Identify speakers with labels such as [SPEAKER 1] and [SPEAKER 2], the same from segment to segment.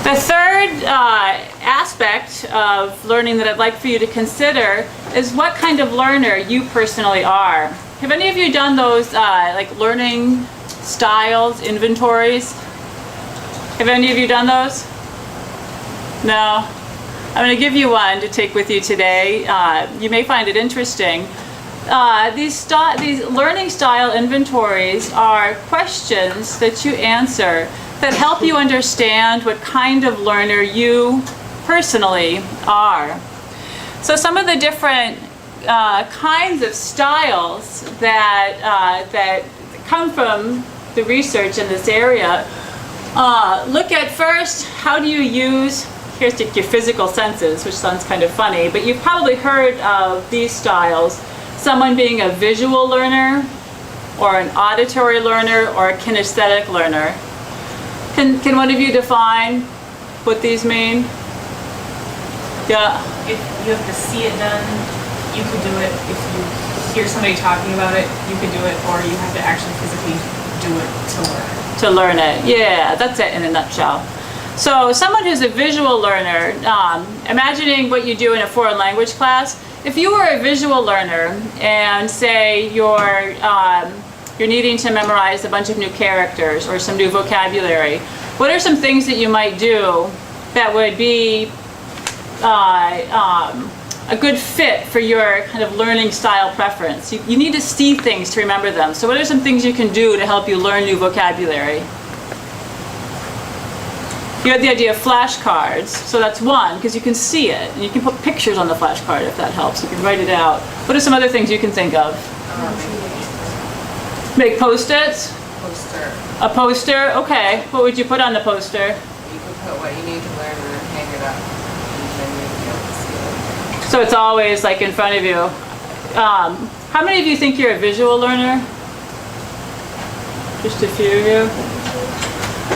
[SPEAKER 1] The third aspect of learning that I'd like for you to consider is what kind of learner you personally are. Have any of you done those like learning styles inventories? Have any of you done those? No? I'm going to give you one to take with you today. You may find it interesting. These learning style inventories are questions that you answer that help you understand what kind of learner you personally are. So some of the different kinds of styles that come from the research in this area. Look at first, how do you use, here's your physical senses, which sounds kind of funny, but you've probably heard of these styles. Someone being a visual learner, or an auditory learner, or a kinesthetic learner. Can one of you define what these mean? Yeah.
[SPEAKER 2] If you have to see it done, you could do it. If you hear somebody talking about it, you could do it, or you have to actually physically do it to learn.
[SPEAKER 1] To learn it, yeah, that's it in a nutshell. So someone who's a visual learner, imagining what you do in a foreign language class, if you were a visual learner and say you're needing to memorize a bunch of new characters or some new vocabulary, what are some things that you might do that would be a good fit for your kind of learning style preference? You need to see things to remember them. So what are some things you can do to help you learn new vocabulary? You had the idea of flashcards, so that's one, because you can see it, and you can put pictures on the flashcard if that helps. You can write it out. What are some other things you can think of? Make Post-its?
[SPEAKER 3] Poster.
[SPEAKER 1] A poster? Okay. What would you put on the poster?
[SPEAKER 3] You can put what you need to learn and then hang it up. And then you'll be able to see it.
[SPEAKER 1] So it's always like in front of you. How many of you think you're a visual learner? Just a few of you?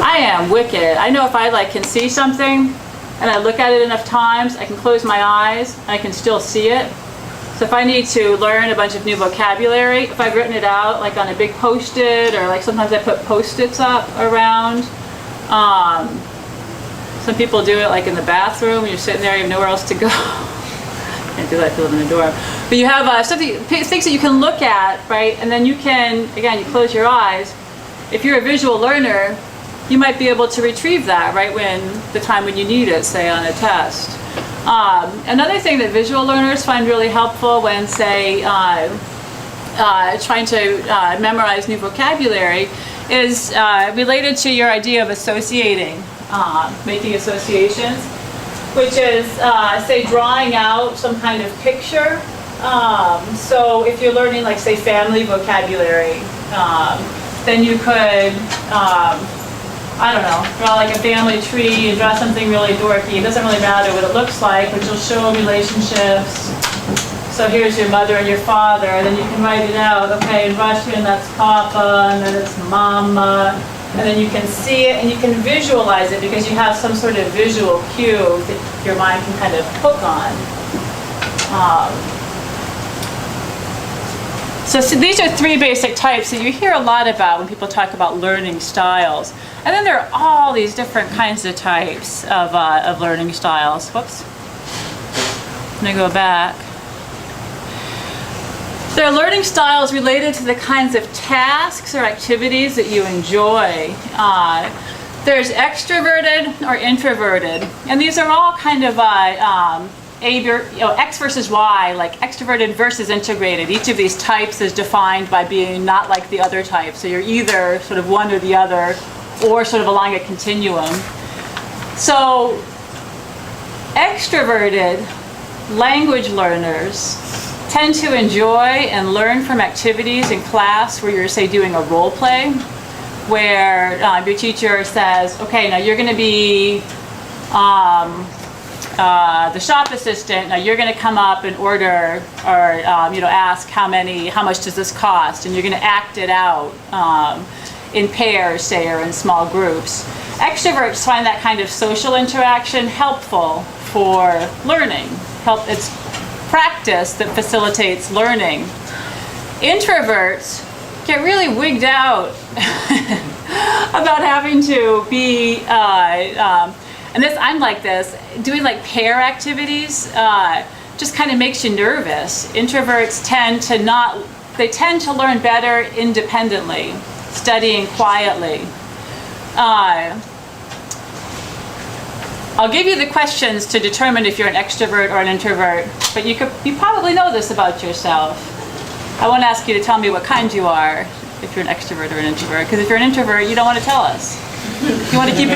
[SPEAKER 1] I am wicked. I know if I can see something and I look at it enough times, I can close my eyes and I can still see it. So if I need to learn a bunch of new vocabulary, if I've written it out like on a big Post-it, or like sometimes I put Post-its up around. Some people do it like in the bathroom, you're sitting there, you have nowhere else to go. Can't do that if you live in a dorm. But you have things that you can look at, right? And then you can, again, you close your eyes. If you're a visual learner, you might be able to retrieve that right when the time when you need it, say on a test. Another thing that visual learners find really helpful when, say, trying to memorize new vocabulary is related to your idea of associating, making associations, which is, say, drawing out some kind of picture. So if you're learning, like, say, family vocabulary, then you could I don't know, draw like a family tree and draw something really dorky. It doesn't really matter what it looks like, but you'll show relationships. So here's your mother and your father, and then you can write it out. Okay, in Russian that's Papa, and then it's Mama, and then you can see it and you can visualize it because you have some sort of visual cue that your mind can kind of hook on. So these are three basic types that you hear a lot about when people talk about learning styles. And then there are all these different kinds of types of learning styles. Whoops. Let me go back. There are learning styles related to the kinds of tasks or activities that you enjoy. There's extroverted or introverted. And these are all kind of X versus Y, like extroverted versus integrated. Each of these types is defined by being not like the other type. So you're either sort of one or the other, or sort of along a continuum. So extroverted language learners tend to enjoy and learn from activities in class where you're, say, doing a role play, where your teacher says, okay, now you're going to be the shop assistant. Now you're going to come up and order, or ask how much does this cost, and you're going to act it out in pairs, say, or in small groups. Extroverts find that kind of social interaction helpful for learning. It's practice that facilitates learning. Introverts get really wigged out about having to be and this, I'm like this, doing like pair activities just kind of makes you nervous. Introverts tend to learn better independently, studying quietly. I'll give you the questions to determine if you're an extrovert or an introvert, but you probably know this about yourself. I won't ask you to tell me what kind you are if you're an extrovert or an introvert, because if you're an introvert, you don't want to tell us. You want to keep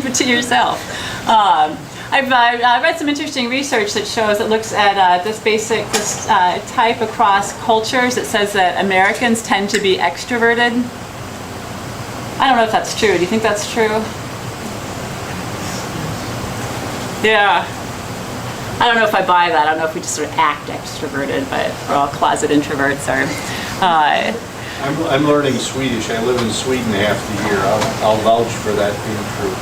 [SPEAKER 1] it to yourself. I've read some interesting research that shows it looks at this type across cultures. It says that Americans tend to be extroverted. I don't know if that's true. Do you think that's true? Yeah. I don't know if I buy that. I don't know if we just sort of act extroverted, but we're all closet introverts.
[SPEAKER 4] I'm learning Swedish. I live in Sweden half the year. I'll vouch for that being true.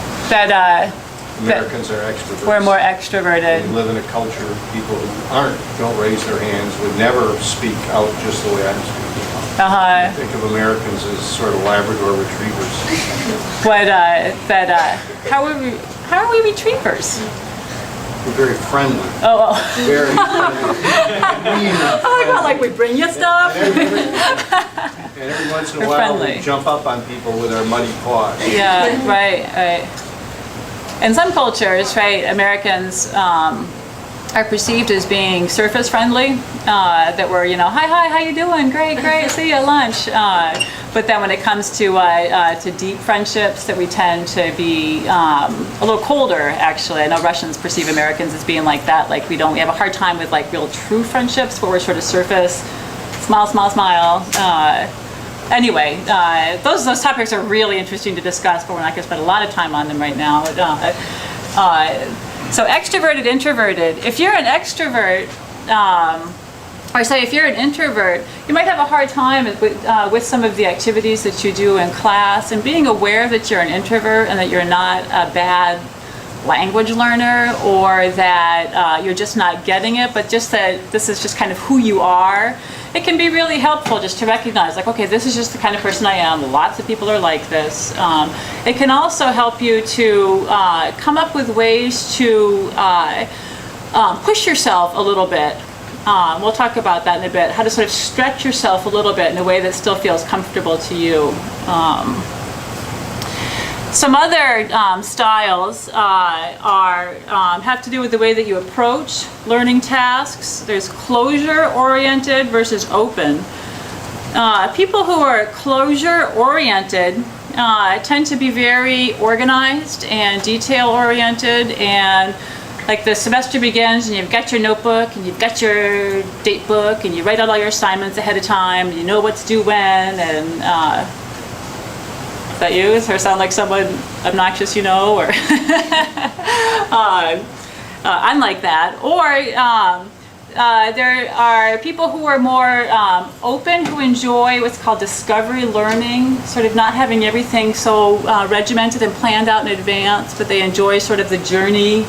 [SPEAKER 4] Americans are extroverts.
[SPEAKER 1] We're more extroverted.
[SPEAKER 4] We live in a culture of people who don't raise their hands, would never speak out just the way I'm speaking. I think of Americans as sort of Labrador retrievers.
[SPEAKER 1] How are we retrievers?
[SPEAKER 4] We're very friendly.
[SPEAKER 1] Oh.
[SPEAKER 4] Very friendly.
[SPEAKER 1] Like we bring you stuff.
[SPEAKER 4] And every once in a while we jump up on people with our muddy paws.
[SPEAKER 1] Yeah, right. In some cultures, right, Americans are perceived as being surface friendly, that we're, hi, how you doing? Great, see you at lunch. But then when it comes to deep friendships, that we tend to be a little colder, actually. I know Russians perceive Americans as being like that, like we have a hard time with like real true friendships, where we're sort of surface, smile. Anyway, those topics are really interesting to discuss, but we're not going to spend a lot of time on them right now. So extroverted, introverted. If you're an extrovert, or say if you're an introvert, you might have a hard time with some of the activities that you do in class, and being aware that you're an introvert and that you're not a bad language learner, or that you're just not getting it, but just that this is just kind of who you are. It can be really helpful just to recognize, like, okay, this is just the kind of person I am. Lots of people are like this. It can also help you to come up with ways to push yourself a little bit. We'll talk about that in a bit, how to sort of stretch yourself a little bit in a way that still feels comfortable to you. Some other styles have to do with the way that you approach learning tasks. There's closure-oriented versus open. People who are closure-oriented tend to be very organized and detail-oriented, and like the semester begins and you've got your notebook and you've got your date book and you write out all your assignments ahead of time, and you know what's due when, and is that you? Does her sound like someone obnoxious, or I'm like that. Or there are people who are more open, who enjoy what's called discovery learning, sort of not having everything so regimented and planned out in advance, but they enjoy sort of the journey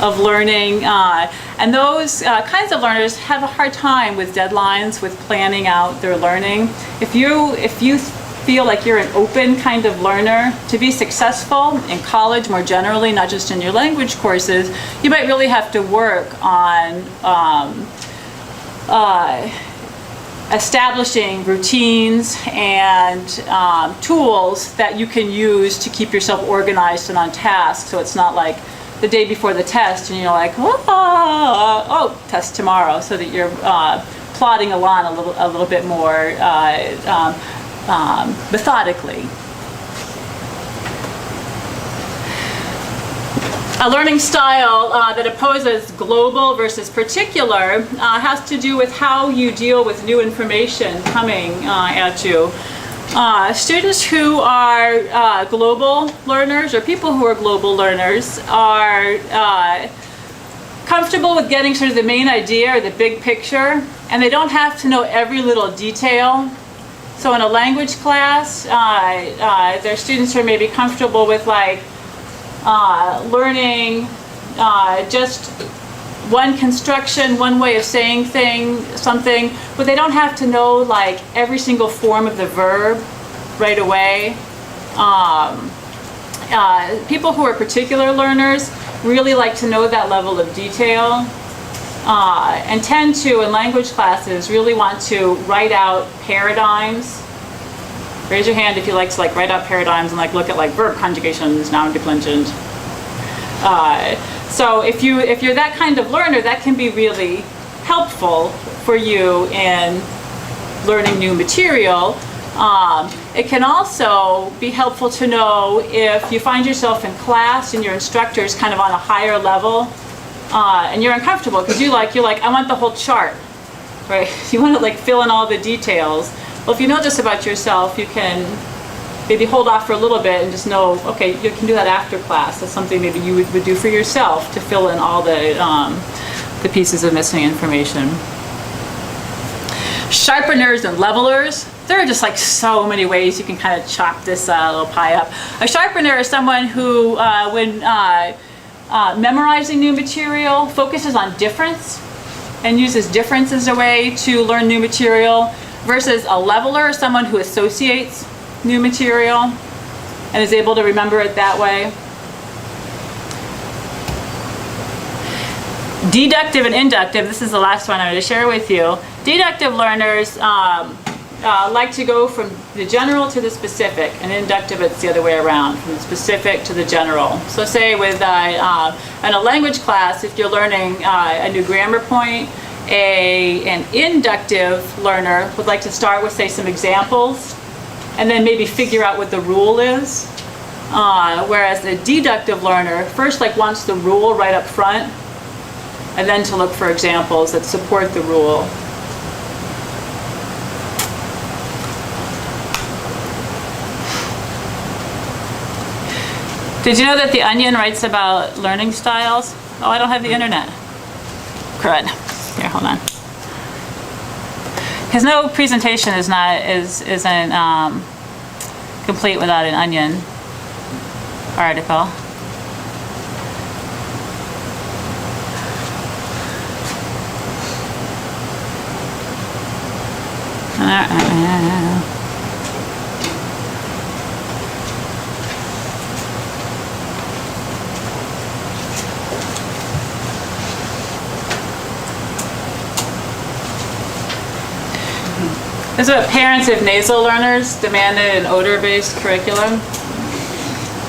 [SPEAKER 1] of learning. And those kinds of learners have a hard time with deadlines, with planning out their learning. If you feel like you're an open kind of learner, to be successful in college more generally, not just in your language courses, you might really have to work on establishing routines and tools that you can use to keep yourself organized and on task, so it's not like the day before the test and you're like, oh, test tomorrow, so that you're plodding along a little bit more methodically. A learning style that opposes global versus particular has to do with how you deal with new information coming at you. Students who are global learners, or people who are global learners, are comfortable with getting sort of the main idea or the big picture, and they don't have to know every little detail. So in a language class, their students are maybe comfortable with like learning just one construction, one way of saying something, but they don't have to know like every single form of the verb right away. people who are particular learners really like to know that level of detail, and tend to, in language classes, really want to write out paradigms. Raise your hand if you like to write out paradigms and look at verb conjugations, noun declension. So if you're that kind of learner, that can be really helpful for you in learning new material. It can also be helpful to know if you find yourself in class and your instructor is kind of on a higher level, and you're uncomfortable because you're like, I want the whole chart, right? You want to fill in all the details. Well, if you know this about yourself, you can maybe hold off for a little bit and just know, okay, you can do that after class. That's something maybe you would do for yourself to fill in all the pieces of missing information. Sharpeners and levelers. There are just so many ways you can kind of chop this little pie up. A sharpener is someone who, when memorizing new material, focuses on difference and uses difference as a way to learn new material, versus a leveler is someone who associates new material and is able to remember it that way. Deductive and inductive, this is the last one I'm going to share with you. Deductive learners like to go from the general to the specific, and inductive it's the other way around, from the specific to the general. So say with in a language class, if you're learning a new grammar point, an inductive learner would like to start with, say, some examples and then maybe figure out what the rule is, whereas the deductive learner first wants the rule right up front and then to look for examples that support the rule. Did you know that The Onion writes about learning styles? Oh, I don't have the internet. Crud. Here, hold on. Because no presentation isn't complete without an Onion article. This is what parents of nasal learners demanded an odor-based curriculum.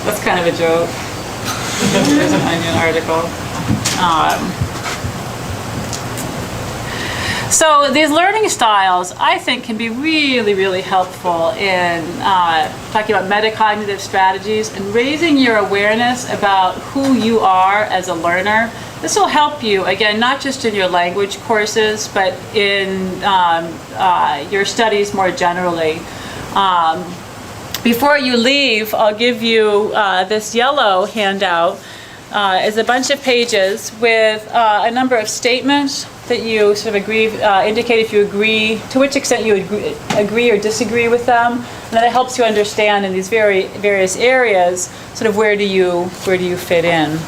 [SPEAKER 1] That's kind of a joke. There's an Onion article. So these learning styles, I think, can be really, really helpful in talking about metacognitive strategies and raising your awareness about who you are as a learner. This will help you, again, not just in your language courses, but in your studies more generally. Before you leave, I'll give you this yellow handout. Is a bunch of pages with a number of statements that you sort of indicate if you agree, to which extent you agree or disagree with them, and then it helps you understand in these various areas sort of where do you fit in.